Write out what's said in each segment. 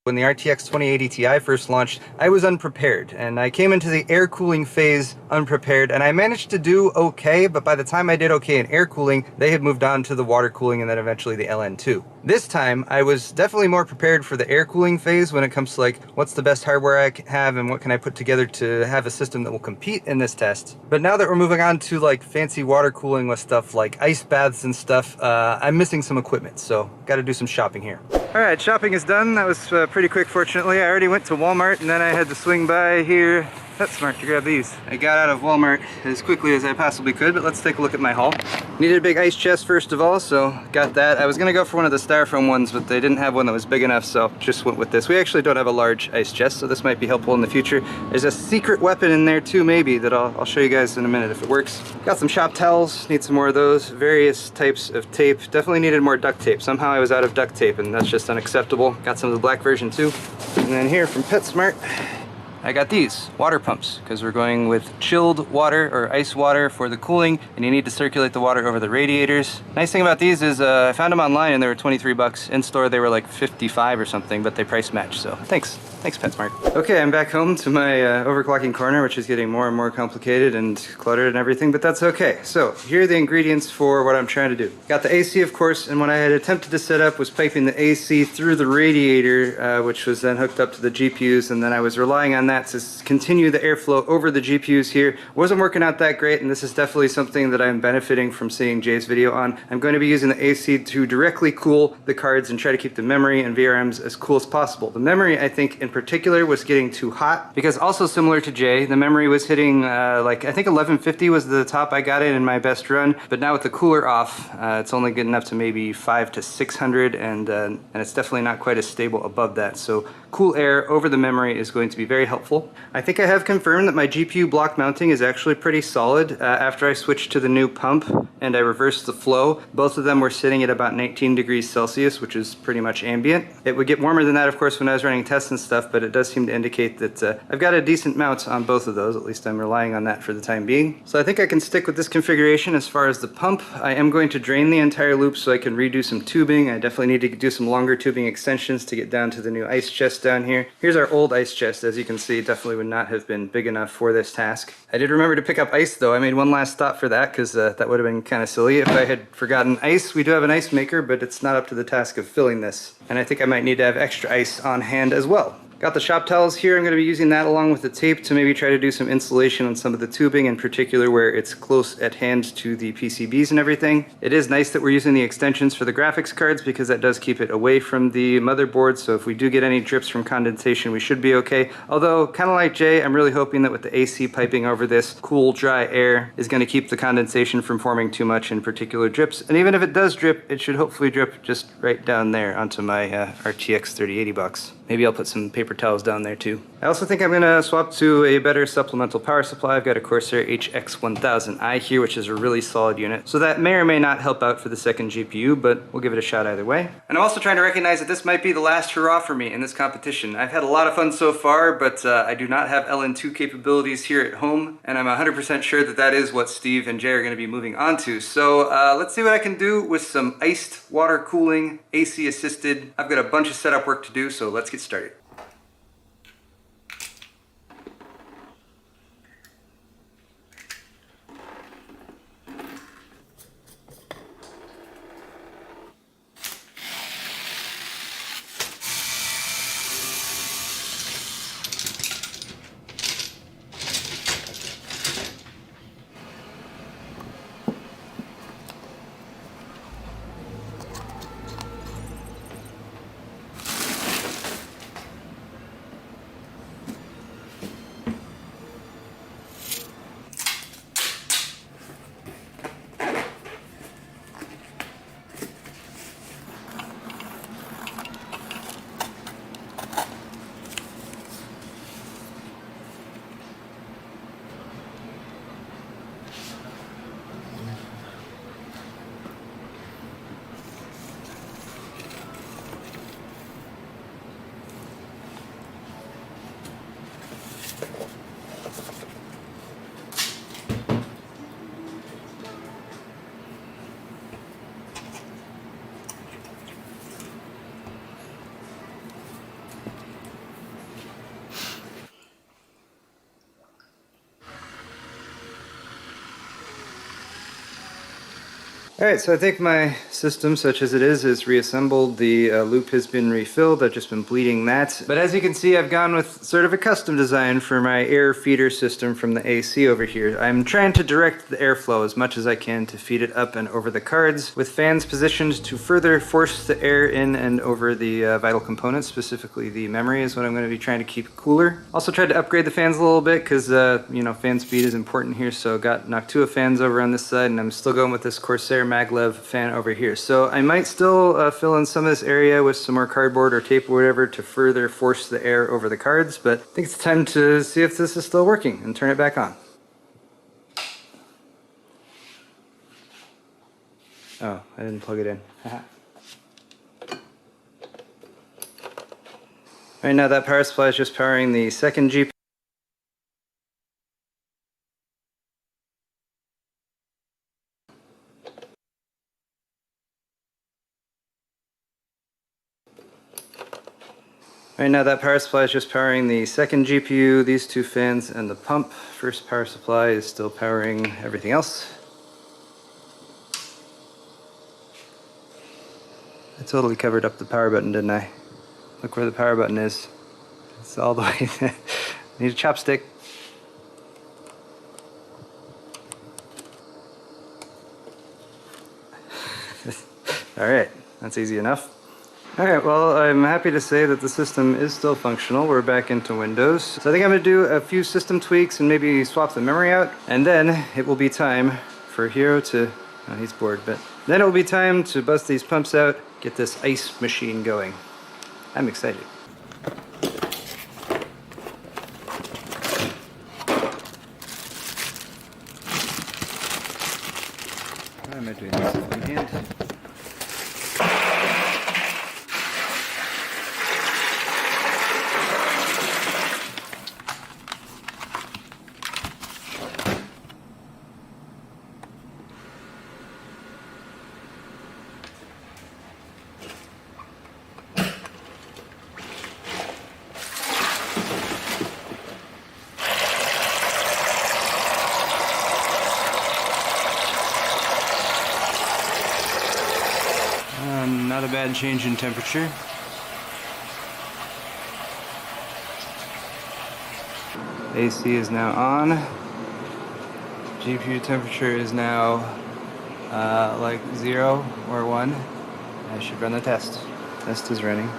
When the RTX 2080 Ti first launched, I was unprepared, and I came into the air cooling phase unprepared, and I managed to do okay, but by the time I did okay in air cooling, they had moved on to the water cooling and then eventually the LN2. This time, I was definitely more prepared for the air cooling phase when it comes to like, what's the best hardware I have and what can I put together to have a system that will compete in this test. But now that we're moving on to like fancy water cooling with stuff like ice baths and stuff, I'm missing some equipment, so gotta do some shopping here. Alright, shopping is done. That was pretty quick, fortunately. I already went to Walmart and then I had to swing by here PetSmart to grab these. I got out of Walmart as quickly as I possibly could, but let's take a look at my haul. Needed a big ice chest first of all, so got that. I was gonna go for one of the styrofoam ones, but they didn't have one that was big enough, so just went with this. We actually don't have a large ice chest, so this might be helpful in the future. There's a secret weapon in there too, maybe, that I'll show you guys in a minute if it works. Got some shop towels, need some more of those. Various types of tape. Definitely needed more duct tape. Somehow I was out of duct tape, and that's just unacceptable. Got some of the black version too. And then here from PetSmart, I got these water pumps because we're going with chilled water or ice water for the cooling, and you need to circulate the water over the radiators. Nice thing about these is I found them online and they were 23 bucks. In store they were like 55 or something, but they price match, so thanks PetSmart. Okay, I'm back home to my overclocking corner, which is getting more and more complicated and cluttered and everything, but that's okay. So here are the ingredients for what I'm trying to do. Got the AC, of course, and what I had attempted to set up was piping the AC through the radiator, which was then hooked up to the GPUs, and then I was relying on that to continue the airflow over the GPUs here. Wasn't working out that great, and this is definitely something that I'm benefiting from seeing Jay's video on. I'm going to be using the AC to directly cool the cards and try to keep the memory and VRMs as cool as possible. The memory, I think, in particular was getting too hot because also similar to Jay, the memory was hitting like I think 1150 was the top I got it in my best run, but now with the cooler off, it's only getting up to maybe 500 to 600, and it's definitely not quite as stable above that. So cool air over the memory is going to be very helpful. I think I have confirmed that my GPU block mounting is actually pretty solid. After I switched to the new pump and I reversed the flow, both of them were sitting at about 19 degrees Celsius, which is pretty much ambient. It would get warmer than that, of course, when I was running tests and stuff, but it does seem to indicate that I've got a decent mount on both of those. At least I'm relying on that for the time being. So I think I can stick with this configuration as far as the pump. I am going to drain the entire loop so I can redo some tubing. I definitely need to do some longer tubing extensions to get down to the new ice chest down here. Here's our old ice chest. As you can see, definitely would not have been big enough for this task. I did remember to pick up ice though. I made one last stop for that because that would have been kind of silly if I had forgotten ice. We do have an ice maker, but it's not up to the task of filling this. And I think I might need to have extra ice on hand as well. Got the shop towels here. I'm going to be using that along with the tape to maybe try to do some insulation on some of the tubing, in particular where it's close at hand to the PCBs and everything. It is nice that we're using the extensions for the graphics cards because that does keep it away from the motherboard, so if we do get any drips from condensation, we should be okay. Although, kind of like Jay, I'm really hoping that with the AC piping over this, cool, dry air is going to keep the condensation from forming too much, in particular drips. And even if it does drip, it should hopefully drip just right down there onto my RTX 3080 box. Maybe I'll put some paper towels down there too. I also think I'm going to swap to a better supplemental power supply. I've got a Corsair HX1000i here, which is a really solid unit. So that may or may not help out for the second GPU, but we'll give it a shot either way. And I'm also trying to recognize that this might be the last hurrah for me in this competition. I've had a lot of fun so far, but I do not have LN2 capabilities here at home, and I'm 100% sure that that is what Steve and Jay are going to be moving on to. So let's see what I can do with some iced water cooling, AC assisted. I've got a bunch of setup work to do, so let's get started. Alright, so I think my system, such as it is reassembled. The loop has been refilled. I've just been bleeding that. But as you can see, I've gone with sort of a custom design for my air feeder system from the AC over here. I'm trying to direct the airflow as much as I can to feed it up and over the cards, with fans positioned to further force the air in and over the vital components, specifically the memory is what I'm going to be trying to keep cooler. Also tried to upgrade the fans a little bit because, you know, fan speed is important here, so got Noctua fans over on this side, and I'm still going with this Corsair maglev fan over here. So I might still fill in some of this area with some more cardboard or tape or whatever to further force the air over the cards, but I think it's time to see if this is still working and turn it back on. Oh, I didn't plug it in. Right now that power supply is just powering the second GPU. Right now that power supply is just powering the second GPU, these two fans, and the pump. First power supply is still powering everything else. I totally covered up the power button, didn't I? Look where the power button is. It's all the way. Need a chopstick. Alright, that's easy enough. Alright, well, I'm happy to say that the system is still functional. We're back into Windows. So I think I'm going to do a few system tweaks and maybe swap the memory out. And then it will be time for Hero to... Oh, he's bored, but... Then it will be time to bust these pumps out, get this ice machine going. I'm excited. Why am I doing this with one hand? Not a bad change in temperature. AC is now on. GPU temperature is now like 0 or 1. I should run the test. Test is running.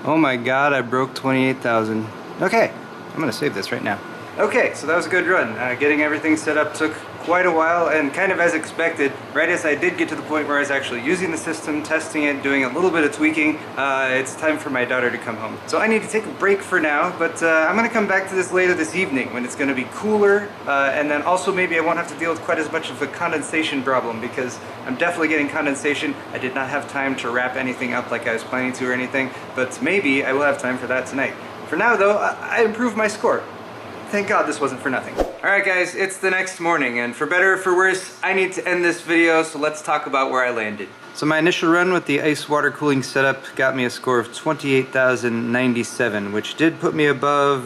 Oh my god, I broke 28,000. Okay, I'm gonna save this right now. Okay, so that was a good run. Getting everything set up took quite a while, and kind of as expected, right as I did get to the point where I was actually using the system, testing it, doing a little bit of tweaking, it's time for my daughter to come home. So I need to take a break for now, but I'm going to come back to this later this evening when it's going to be cooler, and then also maybe I won't have to deal with quite as much of a condensation problem, because I'm definitely getting condensation. I did not have time to wrap anything up like I was planning to or anything, but maybe I will have time for that tonight. For now though, I improved my score. Thank God this wasn't for nothing. Alright guys, it's the next morning, and for better or for worse, I need to end this video, so let's talk about where I landed. So my initial run with the ice water cooling setup got me a score of 28,097, which did put me above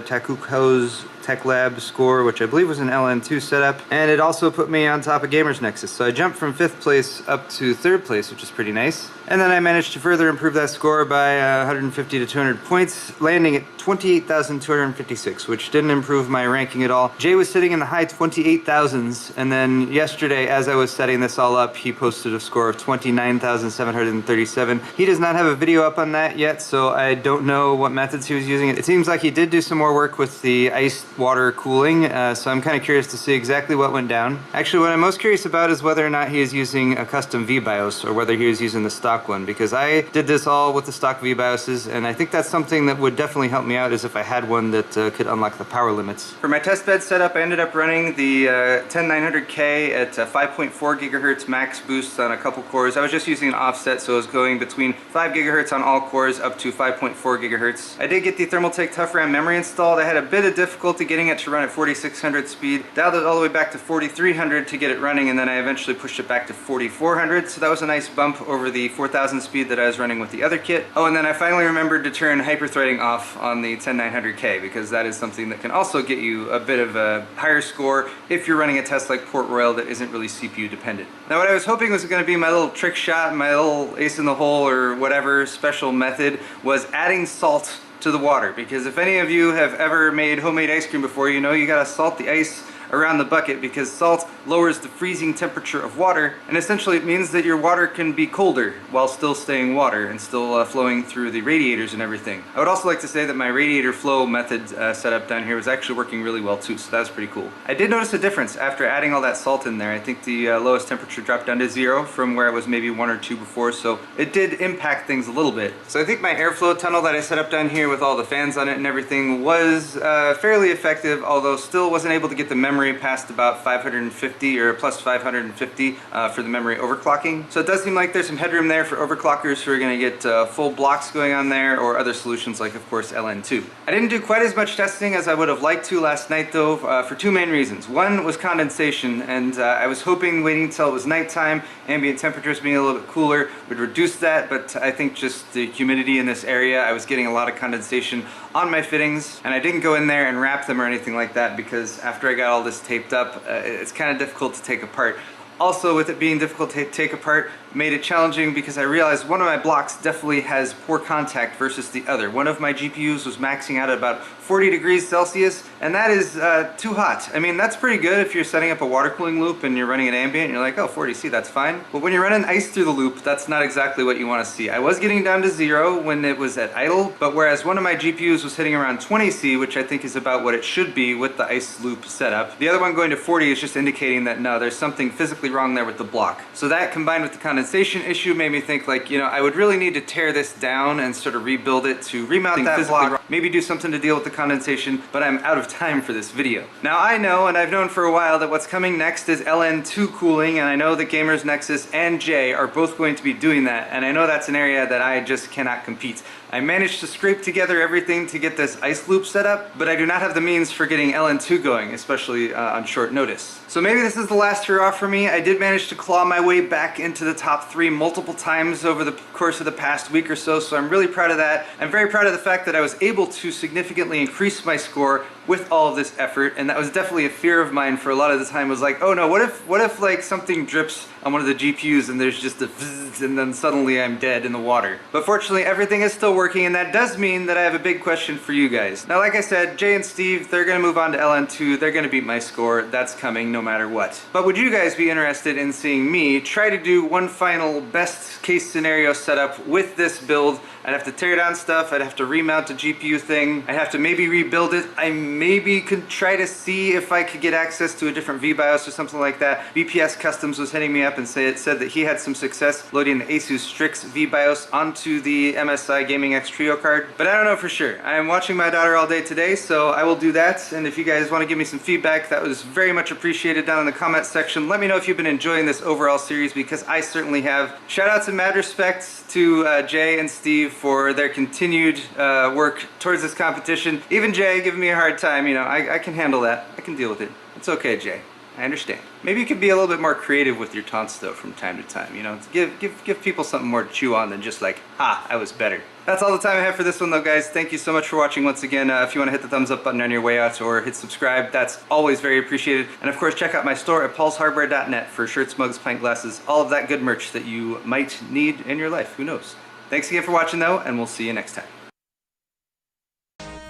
Takuko's Tech Lab score, which I believe was an LN2 setup, and it also put me on top of Gamers Nexus. So I jumped from 5th place up to 3rd place, which is pretty nice. And then I managed to further improve that score by 150 to 200 points, landing at 28,256, which didn't improve my ranking at all. Jay was sitting in the high 28,000s, and then yesterday, as I was setting this all up, he posted a score of 29,737. He does not have a video up on that yet, so I don't know what methods he was using. It seems like he did do some more work with the ice water cooling, so I'm kind of curious to see exactly what went down. Actually, what I'm most curious about is whether or not he is using a custom VBIOS, or whether he was using the stock one, because I did this all with the stock VBIOSes, and I think that's something that would definitely help me out, is if I had one that could unlock the power limits. For my testbed setup, I ended up running the 10900K at 5.4 gigahertz max boost on a couple cores. I was just using an offset, so it was going between 5 gigahertz on all cores up to 5.4 gigahertz. I did get the Thermaltake Tough RAM memory installed. I had a bit of difficulty getting it to run at 4600 speed. Dialed it all the way back to 4300 to get it running, and then I eventually pushed it back to 4400, so that was a nice bump over the 4000 speed that I was running with the other kit. Oh, and then I finally remembered to turn hyperthreading off on the 10900K, because that is something that can also get you a bit of a higher score if you're running a test like Port Royal that isn't really CPU dependent. Now what I was hoping was going to be my little trick shot, my little ace in the hole or whatever special method, was adding salt to the water, because if any of you have ever made homemade ice cream before, you know you gotta salt the ice around the bucket, because salt lowers the freezing temperature of water, and essentially it means that your water can be colder while still staying water and still flowing through the radiators and everything. I would also like to say that my radiator flow method setup down here was actually working really well too, so that was pretty cool. I did notice a difference after adding all that salt in there. I think the lowest temperature dropped down to 0 from where it was maybe 1 or 2 before, so it did impact things a little bit. So I think my airflow tunnel that I set up down here with all the fans on it and everything was fairly effective, although still wasn't able to get the memory past about 550 or plus 550 for the memory overclocking. So it does seem like there's some headroom there for overclockers who are going to get full blocks going on there, or other solutions like, of course, LN2. I didn't do quite as much testing as I would have liked to last night though, for 2 main reasons. One was condensation, and I was hoping waiting until it was nighttime, ambient temperatures being a little bit cooler would reduce that, but I think just the humidity in this area, I was getting a lot of condensation on my fittings, and I didn't go in there and wrap them or anything like that, because after I got all this taped up, it's kind of difficult to take apart. Also, with it being difficult to take apart, made it challenging because I realized one of my blocks definitely has poor contact versus the other. One of my GPUs was maxing out at about 40 degrees Celsius, and that is too hot. I mean, that's pretty good if you're setting up a water cooling loop and you're running an ambient and you're like, oh, 40C, that's fine. But when you're running ice through the loop, that's not exactly what you want to see. I was getting down to 0 when it was at idle, but whereas one of my GPUs was hitting around 20C, which I think is about what it should be with the ice loop setup, the other one going to 40 is just indicating that no, there's something physically wrong there with the block. So that combined with the condensation issue made me think, like, you know, I would really need to tear this down and sort of rebuild it to remount that block, maybe do something to deal with the condensation, but I'm out of time for this video. Now I know, and I've known for a while, that what's coming next is LN2 cooling, and I know that Gamers Nexus and Jay are both going to be doing that, and I know that's an area that I just cannot compete. I managed to scrape together everything to get this ice loop set up, but I do not have the means for getting LN2 going, especially on short notice. So maybe this is the last hurrah for me. I did manage to claw my way back into the top 3 multiple times over the course of the past week or so, so I'm really proud of that. I'm very proud of the fact that I was able to significantly increase my score with all of this effort, and that was definitely a fear of mine for a lot of the time. Was like, oh no, what if like something drips on one of the GPUs and there's just a vzz, and then suddenly I'm dead in the water. But fortunately everything is still working, and that does mean that I have a big question for you guys. Now like I said, Jay and Steve, they're gonna move on to LN2, they're gonna beat my score, that's coming no matter what. But would you guys be interested in seeing me try to do one final best case scenario setup with this build? I'd have to tear down stuff, I'd have to remount the GPU thing, I'd have to maybe rebuild it, I maybe could try to see if I could get access to a different VBIOS or something like that. BPS Customs was hitting me up and said that he had some success loading the Asus Strix VBIOS onto the MSI Gaming X Trio card, but I don't know for sure. I am watching my daughter all day today, so I will do that, and if you guys want to give me some feedback, that was very much appreciated down in the comments section. Let me know if you've been enjoying this overall series, because I certainly have. Shout outs and mad respects to Jay and Steve for their continued work towards this competition. Even Jay giving me a hard time, you know, I can handle that. I can deal with it. It's okay, Jay. I understand. Maybe you could be a little bit more creative with your taunts though from time to time, you know, give people something more to chew on than just like, ha, I was better. That's all the time I have for this one though, guys. Thank you so much for watching once again. If you want to hit the thumbs up button on your way out or hit subscribe, that's always very appreciated. And of course, check out my store at paulshardware.net for shirts, mugs, pint glasses, all of that good merch that you might need in your life. Who knows? Thanks again for watching though, and we'll see you next time.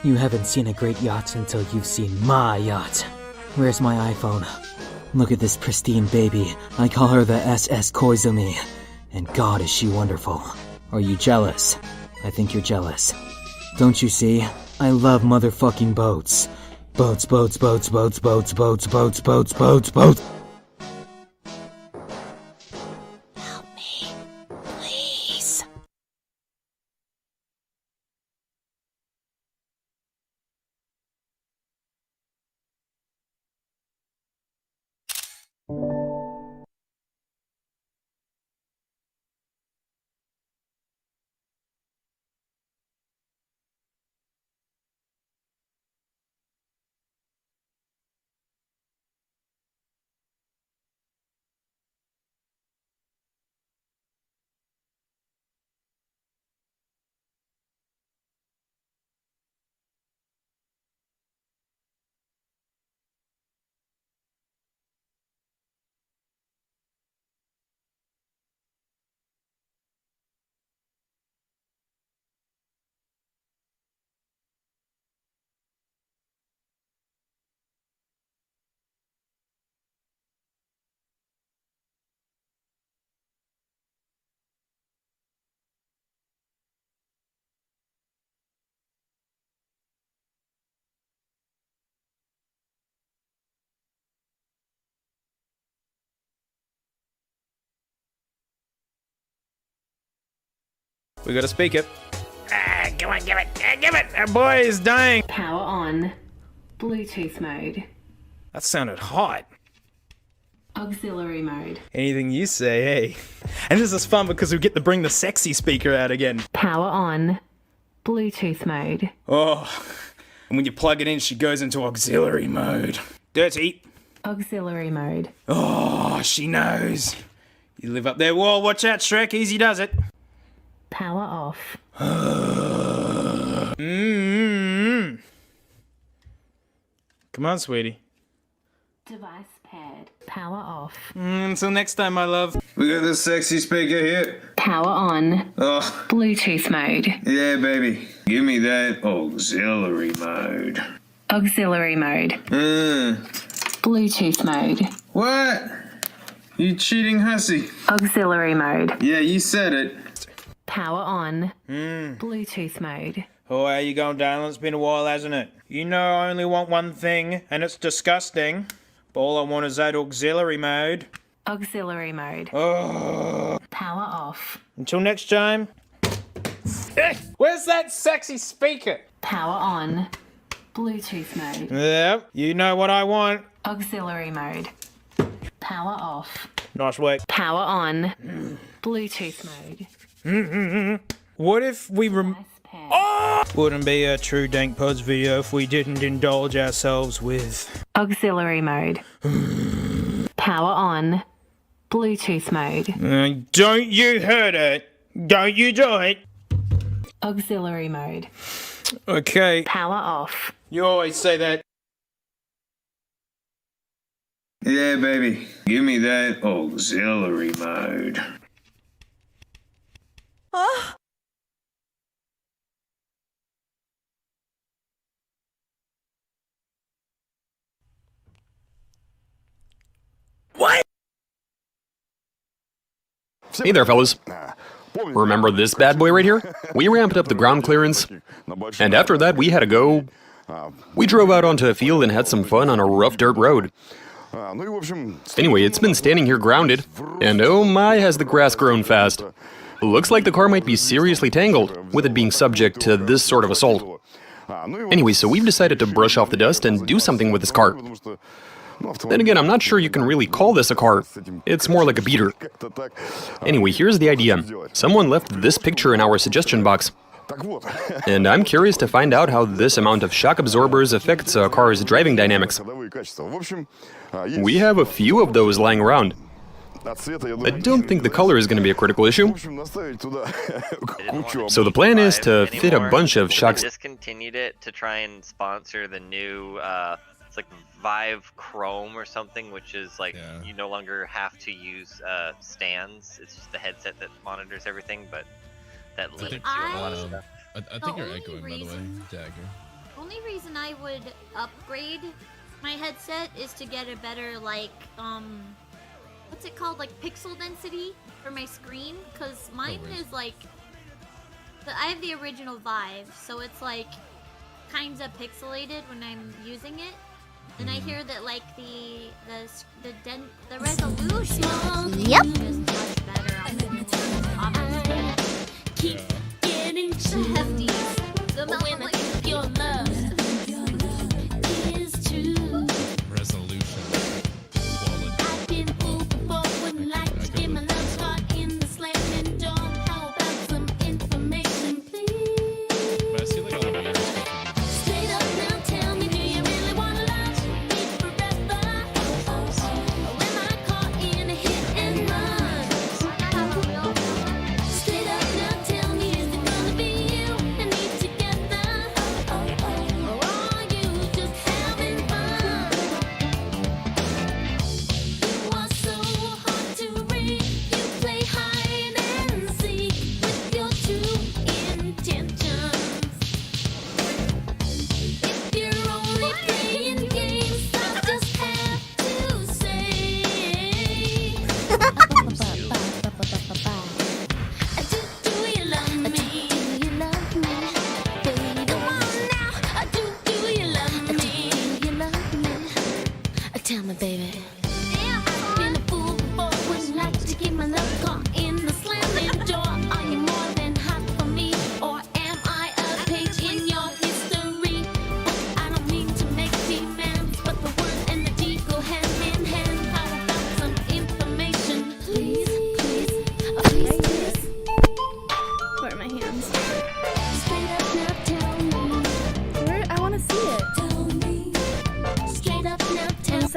You haven't seen a great yacht until you've seen my yacht. Where's my iPhone? Look at this pristine baby. I call her the SS Koizumi. And God, is she wonderful. Are you jealous? I think you're jealous. Don't you see? I love motherfucking boats. Boats, boats, boats, boats, boats, boats, boats, boats, boats, boats. We gotta speak it. Ah, come on, give it. Give it. Our boy is dying. Power on. Bluetooth mode. That sounded hot. Auxiliary mode. Anything you say, hey. And this is fun because we get to bring the sexy speaker out again. Power on. Bluetooth mode. Oh, and when you plug it in, she goes into auxiliary mode. Dirty. Auxiliary mode. Oh, she knows. You live up there. Whoa, watch out, Shrek. Easy does it. Power off. Come on, sweetie. Device paired. Power off. Until next time, my love. We got the sexy speaker here. Power on. Oh, Bluetooth mode. yeah, baby. Give me that auxiliary mode. Auxiliary mode. Bluetooth mode. What? You cheating hussy. Auxiliary mode. Yeah, you said it. Power on. Bluetooth mode. Oh, how you going, darling? It's been a while, hasn't it? You know I only want one thing, and it's disgusting. But all I want is that auxiliary mode. Auxiliary mode. Oh. Power off. Until next time. Where's that sexy speaker? Power on. Bluetooth mode. Yep, you know what I want. Auxiliary mode. Power off. Nice work. Power on. Bluetooth mode. What if we Device paired. Wouldn't be a true Dank Pods video if we didn't indulge ourselves with... Auxiliary mode. Power on. Bluetooth mode. Don't you hurt it. Don't you do it. Auxiliary mode. Okay. Power off. You always say that. Yeah, baby. Give me that auxiliary mode. Hey there, fellas. Remember this bad boy right here? We ramped up the ground clearance, and after that we had to go. We drove out onto a field and had some fun on a rough dirt road. Anyway, it's been standing here grounded, and oh my, has the grass grown fast. Looks like the car might be seriously tangled, with it being subject to this sort of assault. Anyway, so we've decided to brush off the dust and do something with this car. Then again, I'm not sure you can really call this a car. It's more like a beater. Anyway, here's the idea. Someone left this picture in our suggestion box. And I'm curious to find out how this amount of shock absorbers affects a car's driving dynamics. We have a few of those lying around. I don't think the color is going to be a critical issue. So the plan is to fit a bunch of shocks. Discontinued it to try and sponsor the new it's like Vive Chrome or something, which is like you no longer have to use stands. It's just the headset that monitors everything, but that limits you on a lot of stuff. I think you're echoing, by the way, Dagger. Only reason I would upgrade my headset is to get a better, like, what's it called, like pixel density for my screen, because mine is like, I have the original Vive, so it's like kinda pixelated when I'm using it, and I hear that like the resolution is much better on the obviously. Keep getting the hefties. The amount of like your love is true. Resolution. Quality. I've been fooled before, wouldn't like to get my love start in the slamming door. How about some information, please? But I see like a lot of videos. Straight up now, tell me, do you really wanna love me forever? Or am I caught in a hit and run?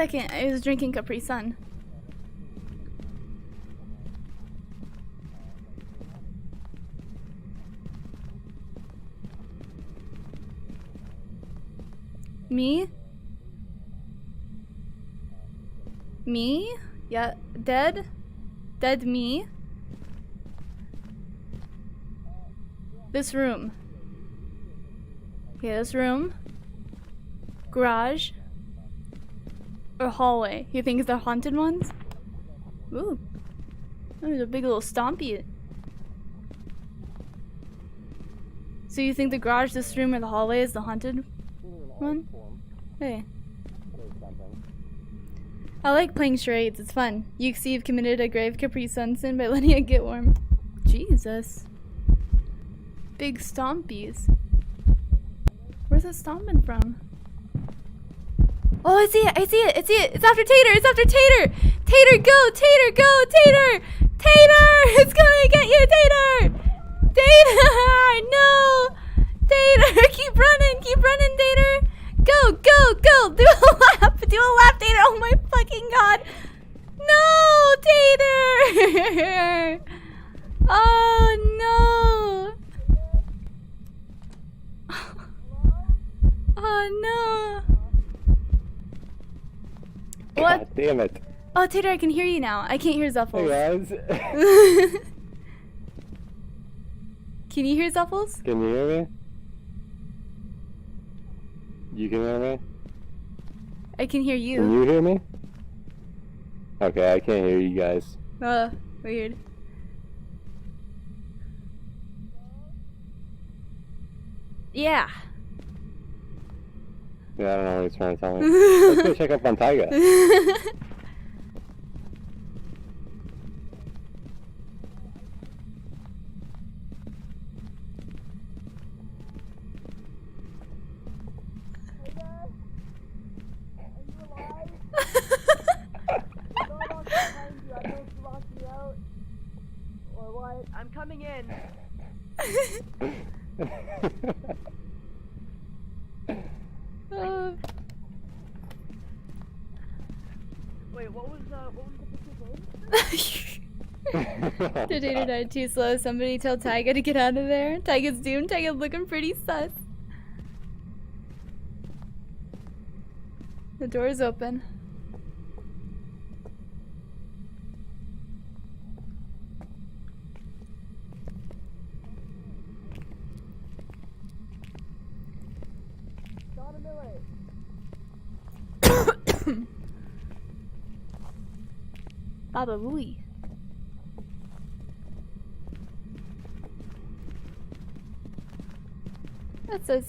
second, I was drinking Capri Sun. Me? Me? Yeah, dead? Dead me? This room. Okay, this room. Garage. Or hallway. You think they're haunted ones? Ooh. There's a big little stompy. So you think the garage, this room, or the hallway is the haunted one? Hey. I like playing charades, it's fun. You see you've committed a grave Capri Sun sin by letting it get warm. Jesus. Big stompies. Where's it stomping from? Oh, I see it, I see it, I see it! It's after Tater, it's after Tater! Tater, go! Tater, go! Tater! Tater! It's gonna get you, Tater! Tater! No! Tater! Keep running, Tater! Go, go, go! Do a lap! Do a lap, Tater! Oh my fucking god! No, Tater! Oh no! Oh no! What? God damn it. Oh, Tater, I can hear you now. I can't hear Zuffles. Hey guys. Can you hear Zuffles? Can you hear me? You can hear me? I can hear you. Can you hear me? Okay, I can't hear you guys. Weird. Yeah. Yeah, I don't know what he's trying to tell me. Let's go check up on Taiga. I'm coming in. Wait, what was the picture name? The Tater died too slow. Somebody tell Taiga to get out of there. Taiga's doomed. Taiga's looking pretty sus. The door's open. Baba Booey. That's so